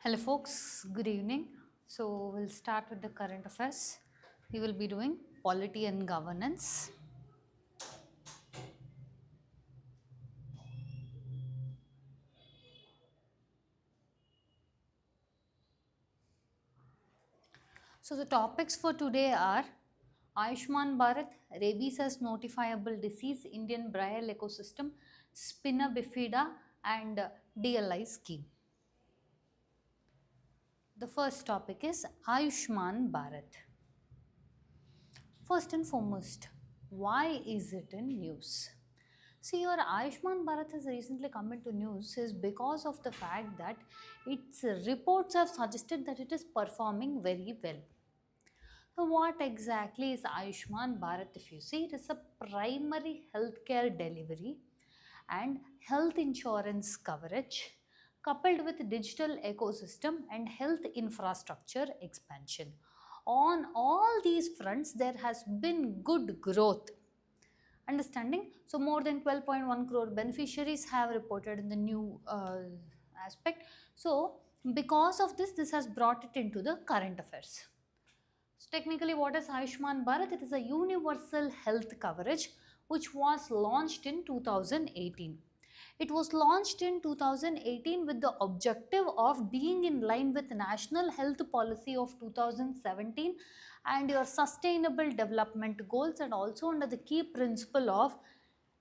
Hello folks, good evening. So we'll start with the current affairs. We will be doing polity and governance. So the topics for today are Ayushman Bharat, rabies as notifiable disease, Indian Braille ecosystem, spina bifida and DLI scheme. The first topic is Ayushman Bharat. First and foremost, why is it in news? See, your Ayushman Bharat has recently come into news is because of the fact that its reports have suggested that it is performing very well. So what exactly is Ayushman Bharat? If you see, it is a primary healthcare delivery and health insurance coverage coupled with digital ecosystem and health infrastructure expansion. On all these fronts, there has been good growth. Understanding? So more than 12.1 crore beneficiaries have reported in the new aspect. So because of this, this has brought it into the current affairs. So technically, what is Ayushman Bharat? It is a universal health coverage which was launched in 2018. It was launched in 2018 with the objective of being in line with National Health Policy of 2017 and your sustainable development goals, and also under the key principle of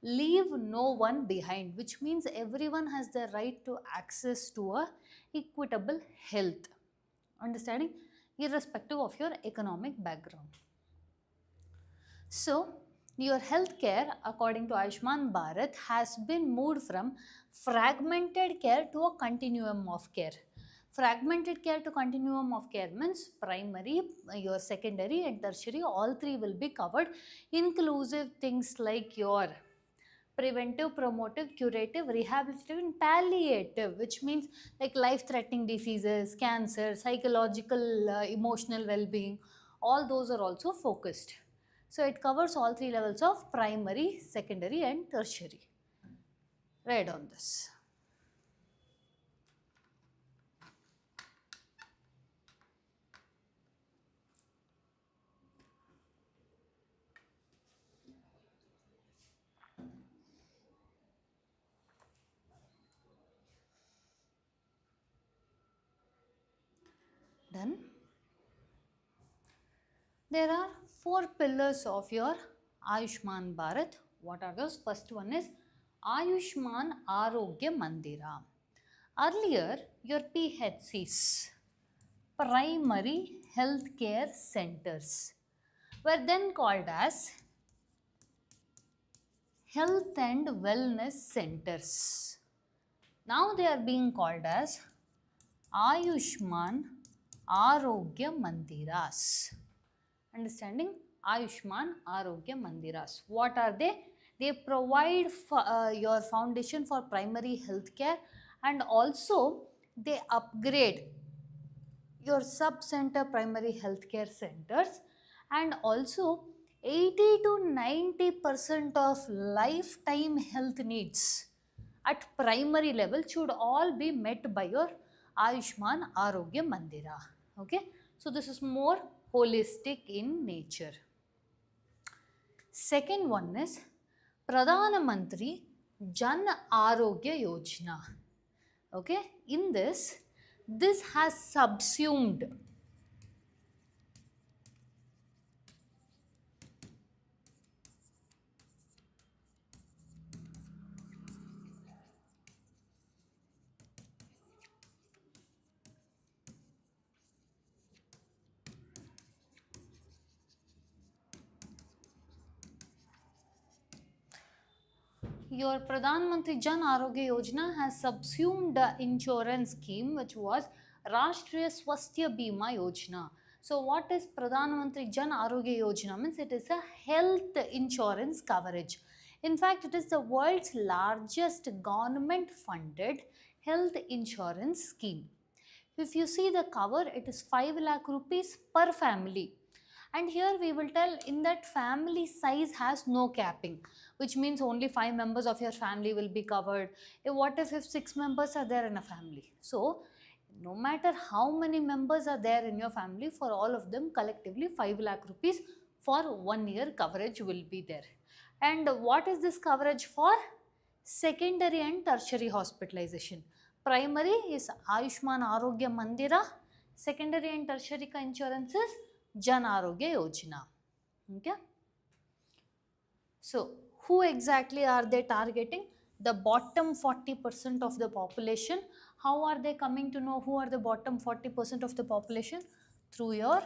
leave no one behind, which means everyone has the right to access to a equitable health. Understanding? Irrespective of your economic background. So, your healthcare, according to Ayushman Bharat, has been moved from fragmented care to a continuum of care. Fragmented care to continuum of care means primary, your secondary and tertiary, all three will be covered, inclusive things like your preventive, promotive, curative, rehabilitative and palliative, which means like life-threatening diseases, cancer, psychological, emotional well-being, all those are also focused. So it covers all three levels of primary, secondary and tertiary. Read on this. Done. There are four pillars of your Ayushman Bharat. What are those? First one is Ayushman Arogya Mandira. Earlier, your PHCs, primary healthcare centers, were then called as health and wellness centers. Now they are being called as Ayushman Arogya Mandiras. Understanding? Ayushman Arogya Mandiras. What are they? They provide your foundation for primary healthcare, and also they upgrade your sub-center primary healthcare centers, and also 80 to 90% of lifetime health needs at primary level should all be met by your Ayushman Arogya Mandira. Okay, so this is more holistic in nature. Second one is Pradhana Mantri Jan Arogya Yojana. Okay, in this has subsumed your Pradhan Mantri Jan Arogya Yojana has subsumed the insurance scheme which was Rashtriya Swasthya Bima Yojana. So what is Pradhan Mantri Jan Arogya Yojana? Means it is a health insurance coverage. In fact, it is the world's largest government funded health insurance scheme. If you see the cover, it is 5 lakh rupees per family. And here we will tell in that family size has no capping, which means only 5 members of your family will be covered. What if 6 members are there in a family? So No matter how many members are there in your family, for all of them collectively 5 lakh rupees for 1 year coverage will be there. And what is this coverage for? Secondary and tertiary hospitalization. Primary is Ayushman Arogya Mandira. Secondary and tertiary ka insurance is Jan Arogya Yojana. Okay. So, who exactly are they targeting? The bottom 40% of the population. How are they coming to know who are the bottom 40% of the population? Through your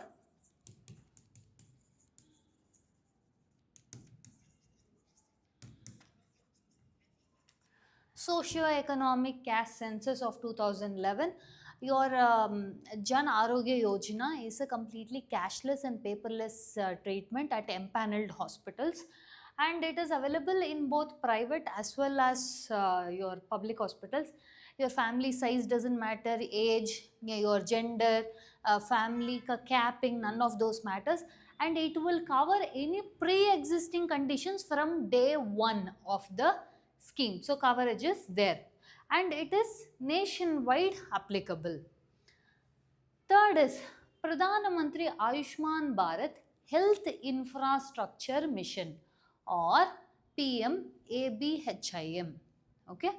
socio-economic caste census of 2011. Your Jan Arogya Yojana is a completely cashless and paperless treatment at empaneled hospitals, and it is available in both private as well as your public hospitals. Your family size doesn't matter, age, your gender, family capping, none of those matters, and it will cover any pre-existing conditions from day one of the scheme. So coverage is there and it is nationwide applicable. Third is Pradhan Mantri Ayushman Bharat Health Infrastructure Mission or PMABHIM. Okay.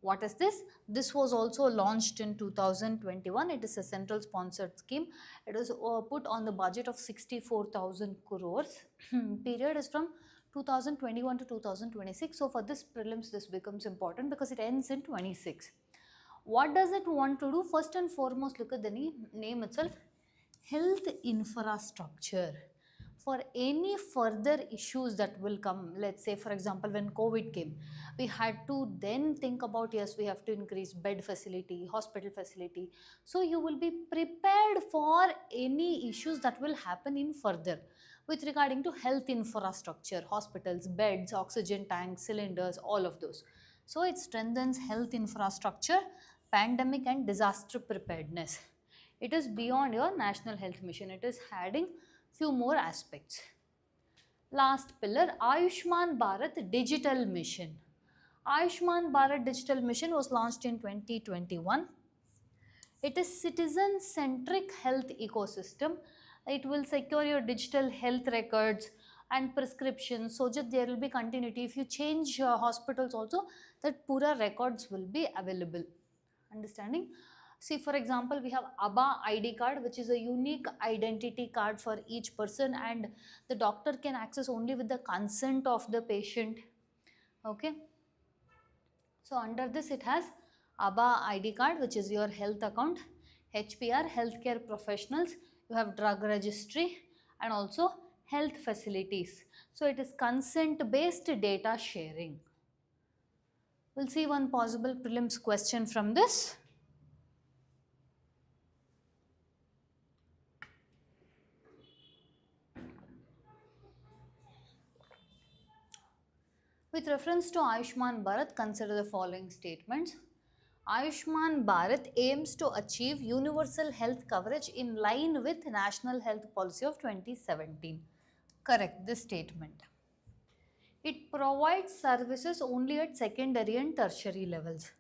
What is this? This was also launched in 2021. It is a central sponsored scheme. It was put on the budget of 64,000 crores. Period is from 2021 to 2026. So for this prelims, this becomes important because it ends in 26. What does it want to do? First and foremost, look at the name itself. Health infrastructure. For any further issues that will come, let's say for example when COVID came, we had to then think about, yes, we have to increase bed facility, hospital facility. So you will be prepared for any issues that will happen in further with regarding to health infrastructure, hospitals, beds, oxygen tanks, cylinders, all of those. So it strengthens health infrastructure, pandemic and disaster preparedness. It is beyond your national health mission. It is adding few more aspects. Last pillar, Ayushman Bharat Digital Mission. Ayushman Bharat Digital Mission was launched in 2021. It is citizen-centric health ecosystem. It will secure your digital health records and prescriptions so that there will be continuity. If you change hospitals also, that pura records will be available. Understanding? See, for example, we have ABBA ID card, which is a unique identity card for each person, and the doctor can access only with the consent of the patient. Okay. So under this, it has ABBA ID card, which is your health account, HPR, healthcare professionals, you have drug registry, and also health facilities. So it is consent based data sharing. We'll see one possible prelims question from this. With reference to Ayushman Bharat, consider the following statements. Ayushman Bharat aims to achieve universal health coverage in line with National Health Policy of 2017. Correct this statement. It provides services only at secondary and tertiary levels.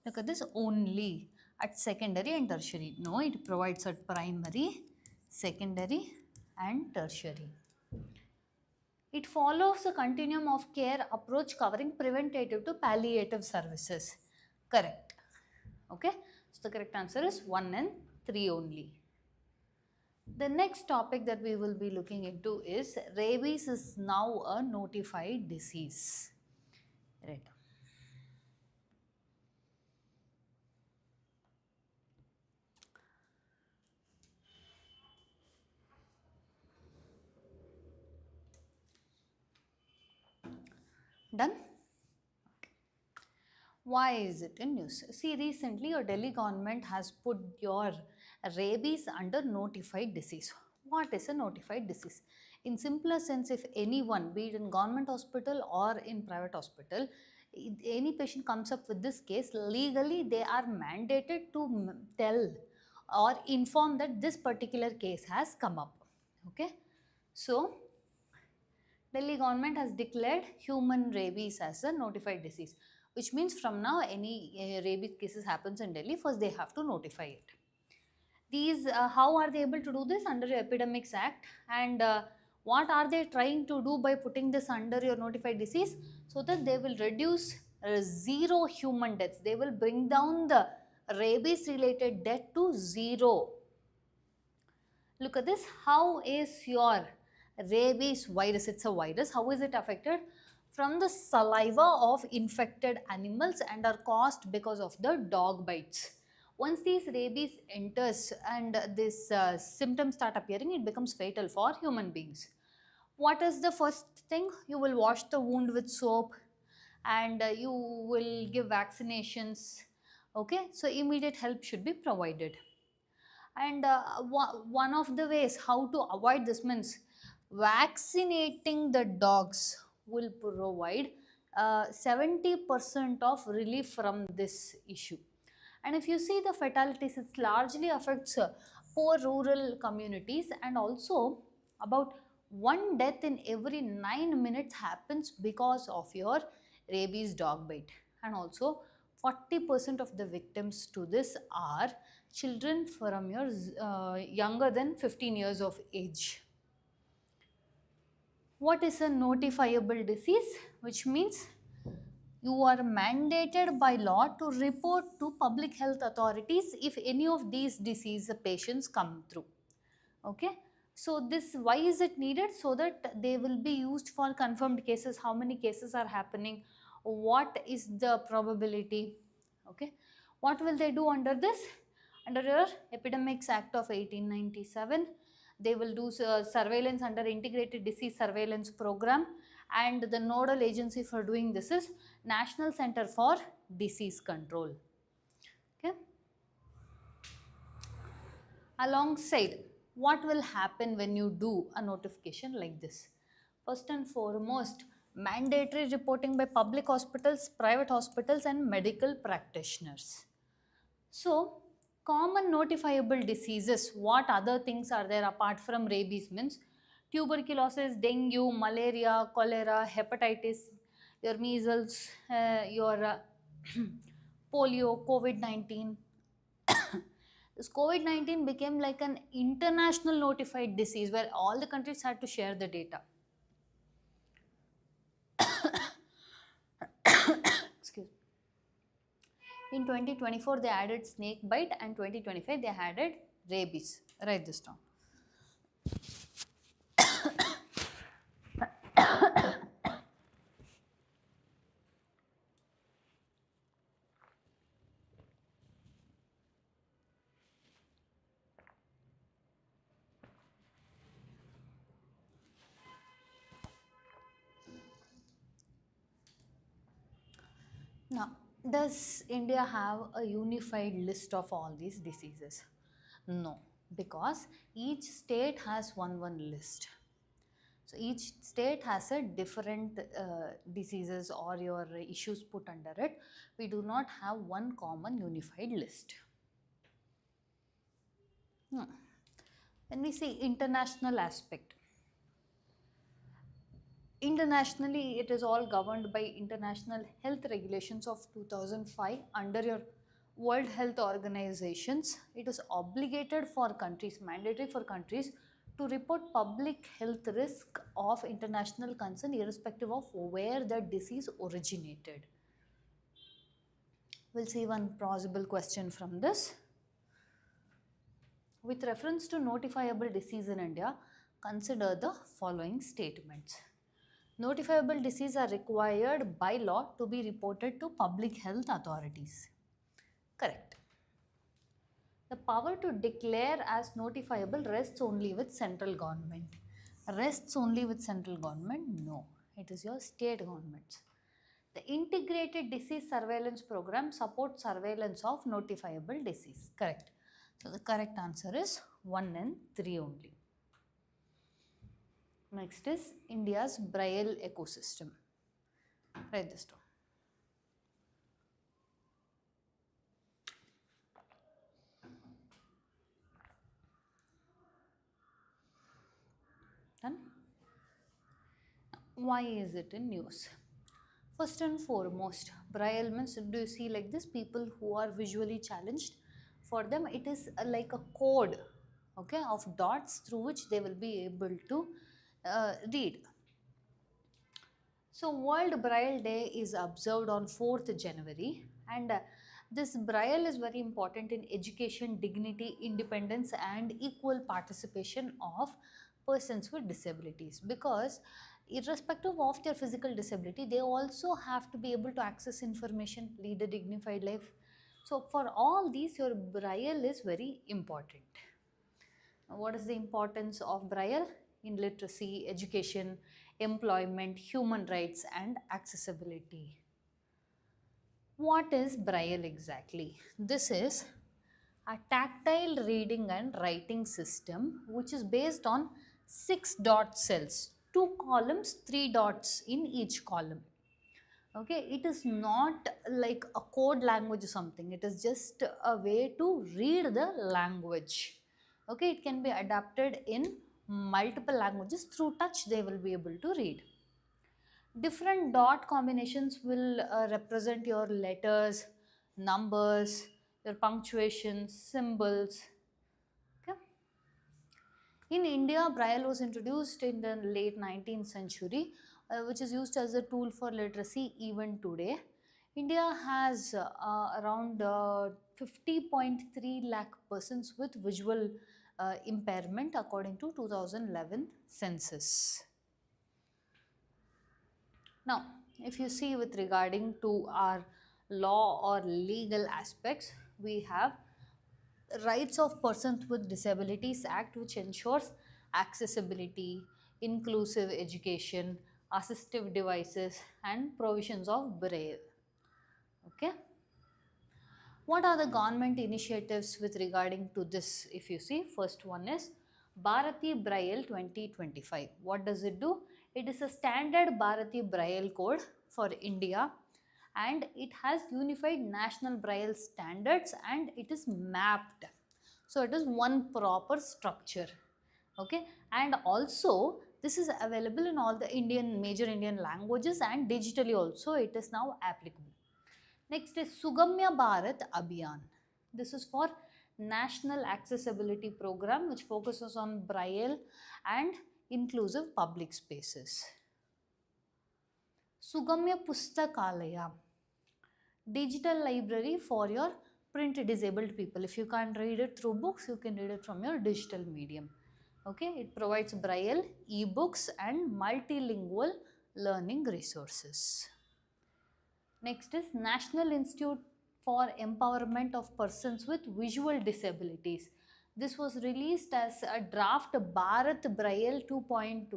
Look at this, only at secondary and tertiary. No, it provides at primary, secondary and tertiary. It follows a continuum of care approach covering preventative to palliative services. Correct. Okay. So the correct answer is 1 and 3 only. The next topic that we will be looking into is rabies is now a notified disease. Right. Done? Why is it in news? See, recently your Delhi government has put your rabies under notified disease. What is a notified disease? In simpler sense, if anyone, be it in government hospital or in private hospital, any patient comes up with this case, legally they are mandated to tell or inform that this particular case has come up. Okay. So, Delhi government has declared human rabies as a notified disease, which means from now any rabies cases happens in Delhi, first they have to notify it. These, how are they able to do this? Under your Epidemics Act. And what are they trying to do by putting this under your notified disease? So that they will reduce zero human deaths. They will bring down the rabies related death to zero. Look at this. How is your rabies virus? It's a virus. How is it affected? From the saliva of infected animals and are caused because of the dog bites. Once these rabies enters and this symptoms start appearing, it becomes fatal for human beings. What is the first thing? You will wash the wound with soap and you will give vaccinations. Okay, so immediate help should be provided. And one of the ways how to avoid this means vaccinating the dogs will provide 70% of relief from this issue. And if you see the fatalities, it largely affects poor rural communities, and also about one death in every 9 minutes happens because of your rabies dog bite. And also 40% of the victims to this are children from your younger than 15 years of age. What is a notifiable disease? Which means you are mandated by law to report to public health authorities if any of these disease patients come through. Okay, so this, why is it needed? So that they will be used for confirmed cases, how many cases are happening, what is the probability. Okay, what will they do under this? Under your Epidemics Act of 1897, they will do surveillance under Integrated Disease Surveillance Program, and the nodal agency for doing this is National Center for Disease Control. Okay. Alongside, what will happen when you do a notification like this? First and foremost, mandatory reporting by public hospitals, private hospitals and medical practitioners. So, common notifiable diseases, what other things are there apart from rabies? Means tuberculosis, dengue, malaria, cholera, hepatitis, your measles, your polio, COVID-19. This COVID-19 became like an international notified disease where all the countries had to share the data. Excuse me. In 2024, they added snake bite, and 2025, they added rabies. Write this down. Now, does India have a unified list of all these diseases? No, because each state has one list. So each state has a different diseases or your issues put under it. We do not have one common unified list. When we say international aspect, internationally it is all governed by international health regulations of 2005 under your World Health Organizations. It is obligated for countries, mandatory for countries to report public health risk of international concern irrespective of where the disease originated. We'll see one plausible question from this. With reference to notifiable disease in India, consider the following statements. Notifiable disease are required by law to be reported to public health authorities. Correct. The power to declare as notifiable rests only with central government. Rests only with central government? No, it is your state governments. The Integrated Disease Surveillance Program supports surveillance of notifiable disease. Correct. So the correct answer is 1 and 3 only. Next is India's Braille ecosystem. Write this down. Done? Why is it in news? First and foremost, Braille means, do you see like this, people who are visually challenged? For them it is like a code, okay, of dots through which they will be able to read. So World Braille Day is observed on 4th January, and this Braille is very important in education, dignity, independence and equal participation of persons with disabilities, because irrespective of their physical disability they also have to be able to access information, lead a dignified life. So for all these your Braille is very important. What is the importance of Braille in literacy, education, employment, human rights and accessibility? What is Braille exactly? This is a tactile reading and writing system which is based on 6 dot cells, 2 columns, 3 dots in each column. Okay, it is not like a code language or something, it is just a way to read the language. Okay, it can be adapted in multiple languages. Through touch they will be able to read. Different dot combinations will represent your letters, numbers, your punctuation, symbols. Okay. In India, Braille was introduced in the late 19th century, which is used as a tool for literacy even today. India has around 50.3 lakh persons with visual impairment according to 2011 census. Now, if you see with regarding to our law or legal aspects, we have Rights of Persons with Disabilities Act, which ensures accessibility, inclusive education, assistive devices and provisions of Braille. Okay. What are the government initiatives with regarding to this? If you see, first one is Bharati Braille 2025. What does it do? It is a standard Bharati Braille code for India, and it has unified national Braille standards and it is mapped. So it is one proper structure. Okay, and also this is available in all the major Indian languages, and digitally also it is now applicable. Next is Sugamya Bharat Abhiyan. This is for National Accessibility Program which focuses on Braille and inclusive public spaces. Sugamya Pustakalaya, digital library for your print disabled people. If you can't read it through books, you can read it from your digital medium. Okay, it provides Braille, e-books and multilingual learning resources. Next is National Institute for Empowerment of Persons with Visual Disabilities. This was released as a draft Bharat Braille 2.1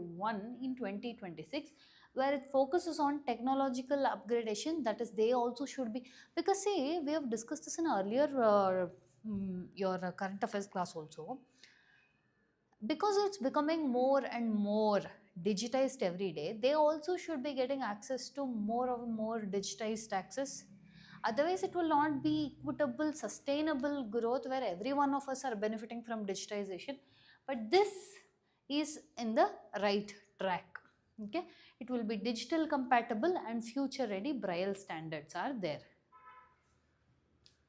in 2026, where it focuses on technological upgradation. That is, they also should be, because see, we have discussed this in earlier your current affairs class also. Because it's becoming more and more digitized every day, they also should be getting access to more digitized access. Otherwise it will not be equitable sustainable growth where every one of us are benefiting from digitization. But this is in the right track. Okay, it will be digital compatible and future ready Braille standards are there.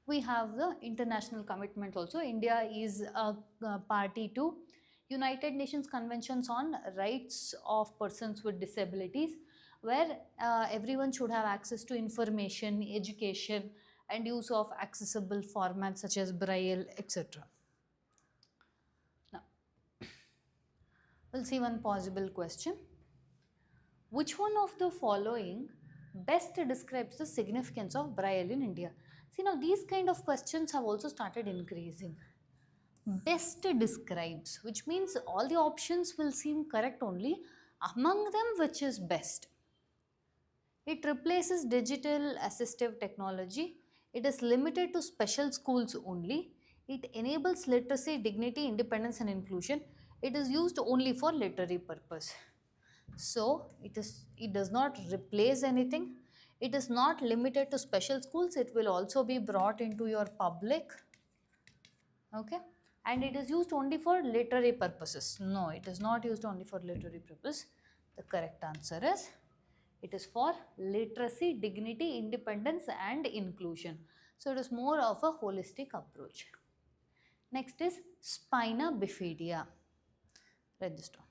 We have the international commitment also. India is a party to United Nations Conventions on Rights of Persons with Disabilities, where everyone should have access to information, education and use of accessible formats such as Braille, etc. Now, we'll see one possible question. Which one of the following best describes the significance of Braille in India? See, now these kind of questions have also started increasing. Best describes, which means all the options will seem correct only, among them which is best. It replaces digital assistive technology. It is limited to special schools only. It enables literacy, dignity, independence and inclusion. It is used only for literary purpose. So it does not replace anything. It is not limited to special schools. It will also be brought into your public. Okay, and it is used only for literary purposes. No, it is not used only for literary purpose. The correct answer is it is for literacy, dignity, independence and inclusion. So it is more of a holistic approach. Next is spina bifida. Write this down.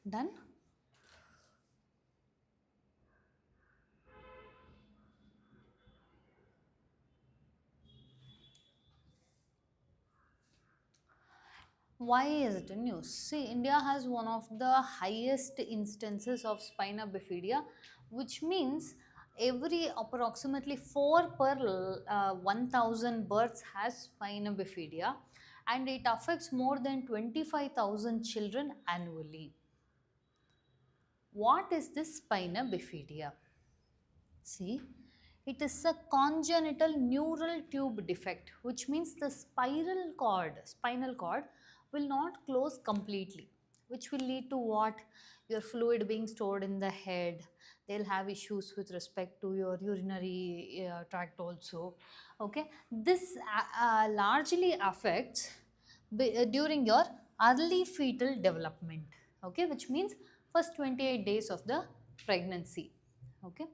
Done? Why is it in news? See, India has one of the highest instances of spina bifida, which means every approximately 4 per 1000 births has spina bifida, and it affects more than 25,000 children annually. What is this spina bifida? See, it is a congenital neural tube defect, which means the spinal cord will not close completely, which will lead to what? Your fluid being stored in the head. They'll have issues with respect to your urinary tract also. Okay, this largely affects during your early fetal development. Okay, which means first 28 days of the pregnancy. Okay,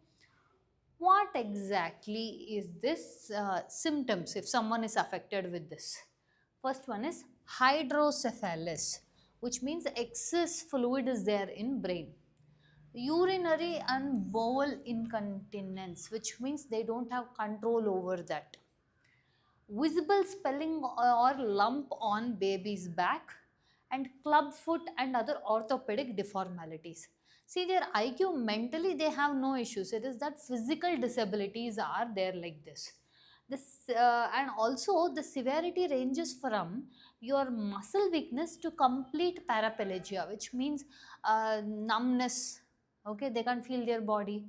what exactly is this symptoms if someone is affected with this? First one is hydrocephalus, which means excess fluid is there in brain. Urinary and bowel incontinence, which means they don't have control over that. Visible spelling or lump on baby's back, and club foot and other orthopedic deformalities. See, their IQ mentally they have no issues. It is that physical disabilities are there like this. And also the severity ranges from your muscle weakness to complete paraplegia, which means numbness. Okay, they can't feel their body.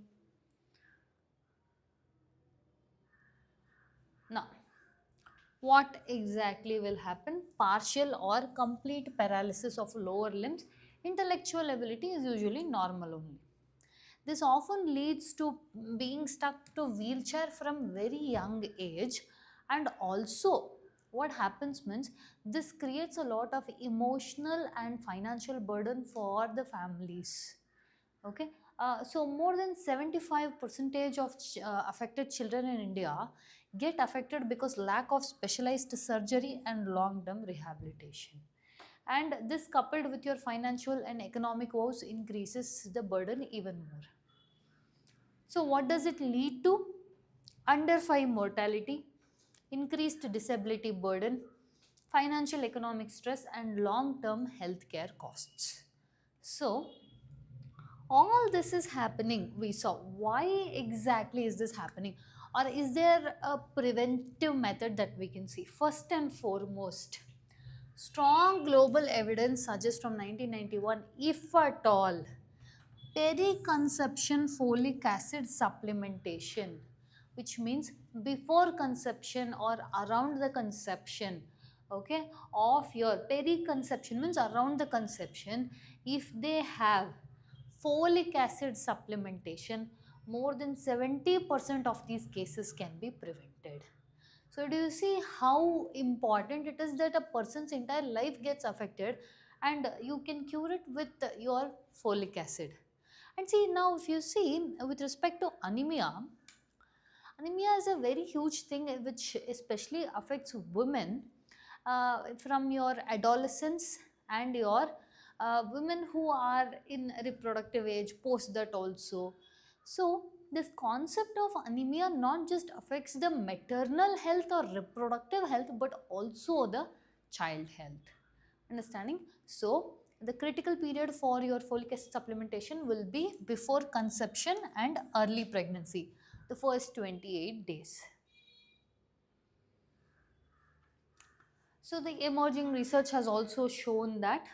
Now, what exactly will happen? Partial or complete paralysis of lower limbs. Intellectual ability is usually normal only. This often leads to being stuck to wheelchair from very young age, and also what happens means this creates a lot of emotional and financial burden for the families. Okay, so more than 75 percentage of affected children in India get affected because lack of specialized surgery and long term rehabilitation, and this coupled with your financial and economic woes increases the burden even more. So what does it lead to? Under 5 mortality, increased disability burden, financial economic stress, and long term healthcare costs. So all this is happening, we saw. Why exactly is this happening, or is there a preventive method that we can see? First and foremost, strong global evidence suggests from 1991, if at all, periconception folic acid supplementation, which means before conception or around the conception, okay, of your periconception means around the conception, if they have folic acid supplementation, more than 70% of these cases can be prevented. So do you see how important it is that a person's entire life gets affected and you can cure it with your folic acid? And see, now if you see with respect to anemia, anemia is a very huge thing which especially affects women from your adolescence and your women who are in reproductive age post that also. So this concept of anemia not just affects the maternal health or reproductive health but also the child health. Understanding? So the critical period for your folic acid supplementation will be before conception and early pregnancy, the first 28 days. So the emerging research has also shown that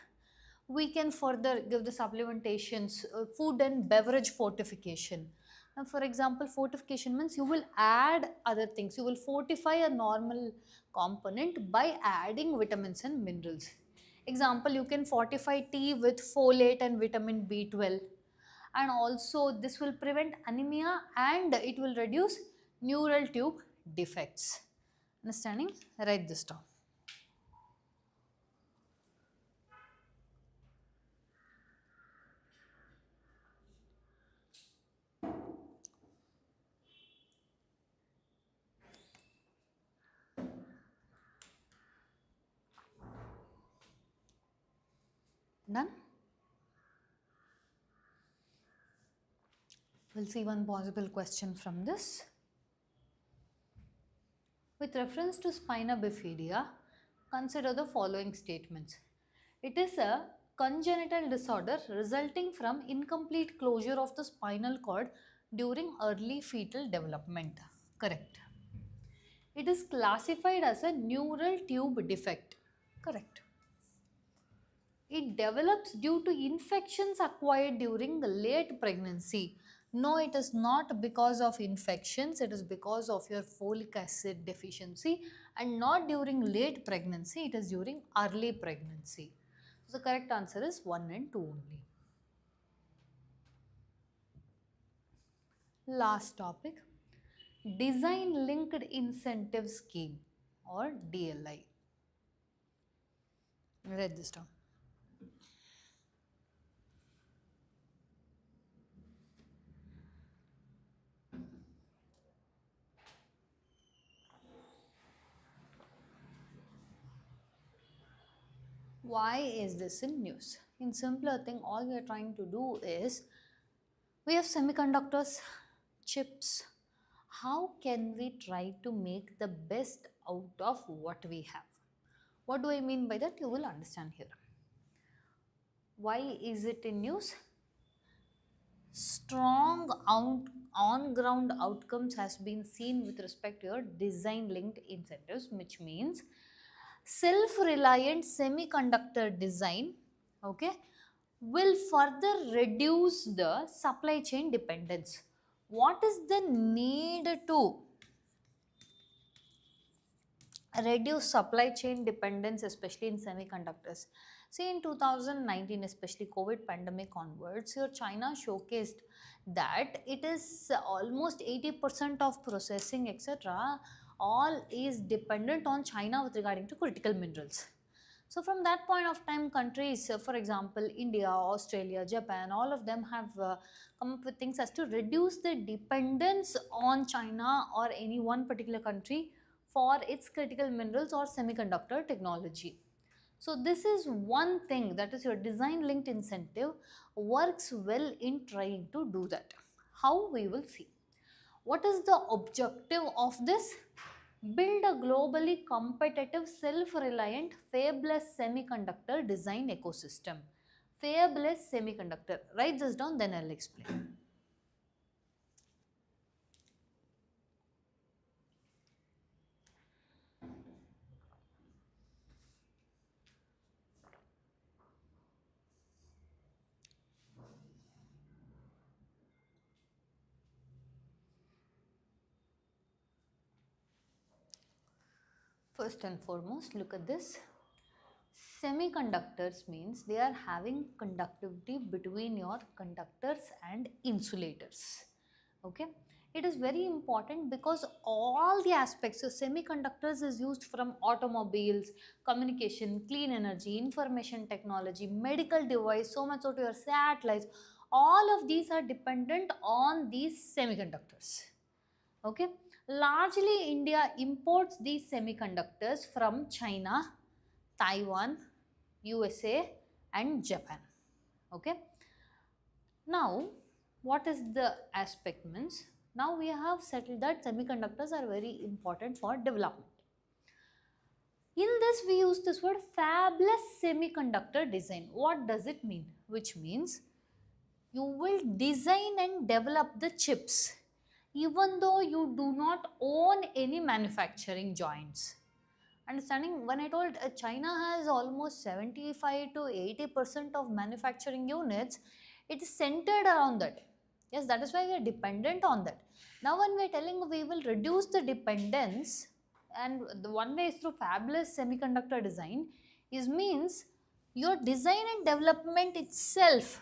we can further give the supplementations, food and beverage fortification. Now, for example, fortification means you will add other things. You will fortify a normal component by adding vitamins and minerals. Example, you can fortify tea with folate and vitamin B12, and also this will prevent anemia and it will reduce neural tube defects. Understanding? Write this down. Done? We'll see one possible question from this. With reference to spina bifida, consider the following statements. It is a congenital disorder resulting from incomplete closure of the spinal cord during early fetal development. Correct. It is classified as a neural tube defect. Correct. It develops due to infections acquired during the late pregnancy. No, it is not because of infections, it is because of your folic acid deficiency, and not during late pregnancy, it is during early pregnancy. So the correct answer is 1 and 2 only. Last topic, Design Linked Incentive Scheme or DLI. Read this down. Why is this in news? In simpler thing, all we are trying to do is, we have semiconductors, chips. How can we try to make the best out of what we have? What do I mean by that? You will understand here. Why is it in news? Strong on-ground outcomes has been seen with respect to your design-linked incentives, which means self-reliant semiconductor design, okay, will further reduce the supply chain dependence. What is the need to reduce supply chain dependence, especially in semiconductors? See, in 2019, especially COVID pandemic onwards, your China showcased that it is almost 80% of processing, etc., all is dependent on China with regarding to critical minerals. So from that point of time, countries, for example, India, Australia, Japan, all of them have come up with things as to reduce the dependence on China or any one particular country for its critical minerals or semiconductor technology. So this is one thing, that is your design linked incentive works well in trying to do that. How? We will see. What is the objective of this? Build a globally competitive, self-reliant, fabless semiconductor design ecosystem. Fabless semiconductor. Write this down, then I'll explain. First and foremost, look at this. Semiconductors means they are having conductivity between your conductors and insulators. Okay, it is very important because all the aspects of semiconductors is used from automobiles, communication, clean energy, information technology, medical device, so much so to your satellites. All of these are dependent on these semiconductors. Okay, largely India imports these semiconductors from China, Taiwan, USA and Japan. Okay. Now, what is the aspect means? Now we have settled that semiconductors are very important for development. In this, we use this word fabless semiconductor design. What does it mean? Which means you will design and develop the chips even though you do not own any manufacturing joints. Understanding, when I told China has almost 75 to 80% of manufacturing units, it is centered around that. Yes, that is why we are dependent on that. Now when we are telling we will reduce the dependence, and the one way is through fabless semiconductor design, is means your design and development itself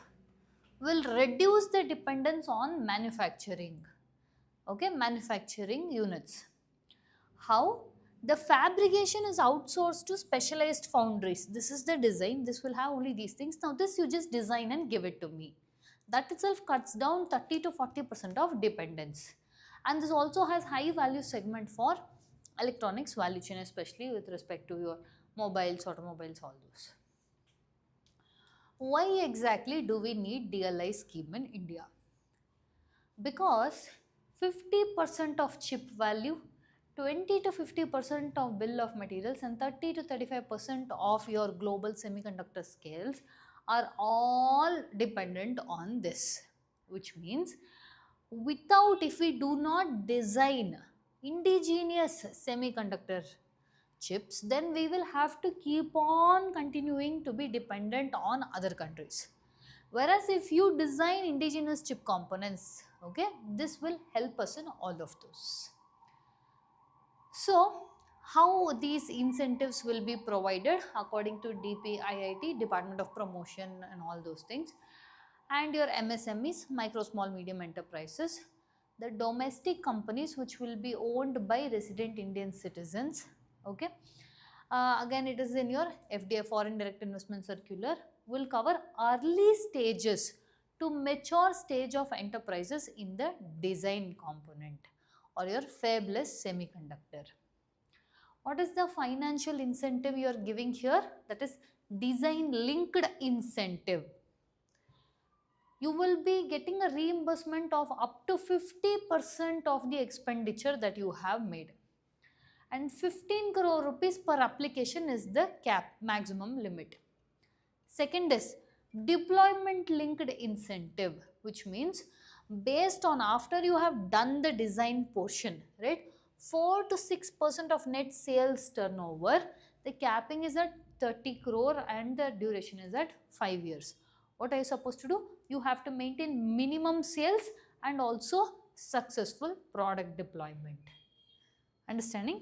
will reduce the dependence on manufacturing. Okay, manufacturing units. How? The fabrication is outsourced to specialized foundries. This is the design. This will have only these things. Now this you just design and give it to me. That itself cuts down 30 to 40% of dependence. And this also has high value segment for electronics value chain, especially with respect to your mobiles, automobiles, all those. Why exactly do we need DLI scheme in India? Because 50% of chip value, 20 to 50% of bill of materials and 30 to 35% of your global semiconductor scales are all dependent on this, which means if we do not design indigenous semiconductor chips, then we will have to keep on continuing to be dependent on other countries. Whereas if you design indigenous chip components, okay, this will help us in all of those. So, how these incentives will be provided according to DPIIT, Department of Promotion and all those things, and your MSMEs, micro, small, medium enterprises, the domestic companies which will be owned by resident Indian citizens, okay. Again, it is in your FDI, Foreign Direct Investment Circular, will cover early stages to mature stage of enterprises in the design component or your fabless semiconductor. What is the financial incentive you are giving here? That is design linked incentive. You will be getting a reimbursement of up to 50% of the expenditure that you have made. And 15 crore rupees per application is the cap, maximum limit. Second is deployment linked incentive, which means based on after you have done the design portion, right, 4 to 6% of net sales turnover, the capping is at 30 crore and the duration is at 5 years. What are you supposed to do? You have to maintain minimum sales and also successful product deployment. Understanding?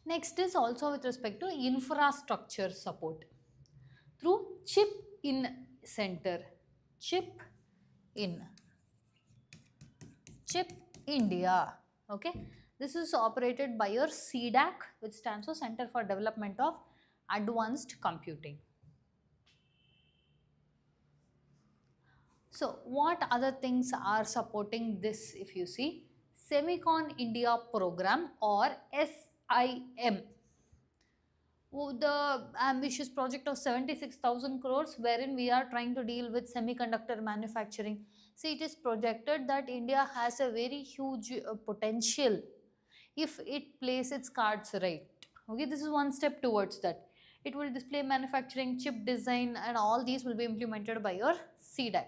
Next is also with respect to infrastructure support through chip in center, chip in, chip India, okay. This is operated by your CDAC, which stands for Center for Development of Advanced Computing. So what other things are supporting this? If you see, Semicon India program or SIM, the ambitious project of 76,000 crores wherein we are trying to deal with semiconductor manufacturing. See, it is projected that India has a very huge potential if it plays its cards right. Okay, this is one step towards that. It will display manufacturing, chip design and all these will be implemented by your CDAC.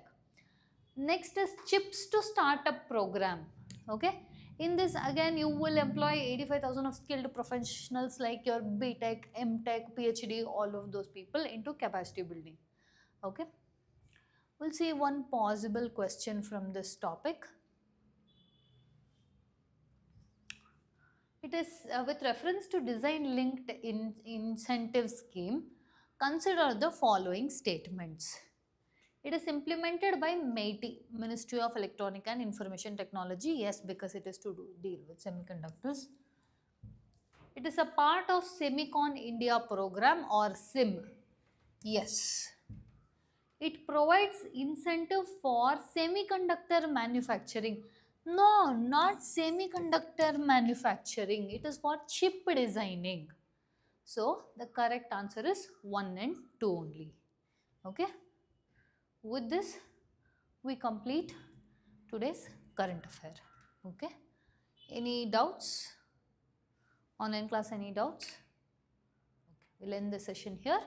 Next is Chips to Startup program. Okay, in this again you will employ 85,000 of skilled professionals like your BTech, MTech, PhD, all of those people into capacity building. Okay, we'll see one possible question from this topic. It is with reference to design linked incentive scheme, consider the following statements. It is implemented by MeitY, Ministry of Electronic and Information Technology. Yes, because it is to deal with semiconductors. It is a part of Semicon India program or SIM. Yes. It provides incentive for semiconductor manufacturing. No, not semiconductor manufacturing. It is for chip designing. So, the correct answer is 1 and 2 only. Okay. With this, we complete today's current affair. Okay. Any doubts? Online class, any doubts? Okay. We'll end the session here.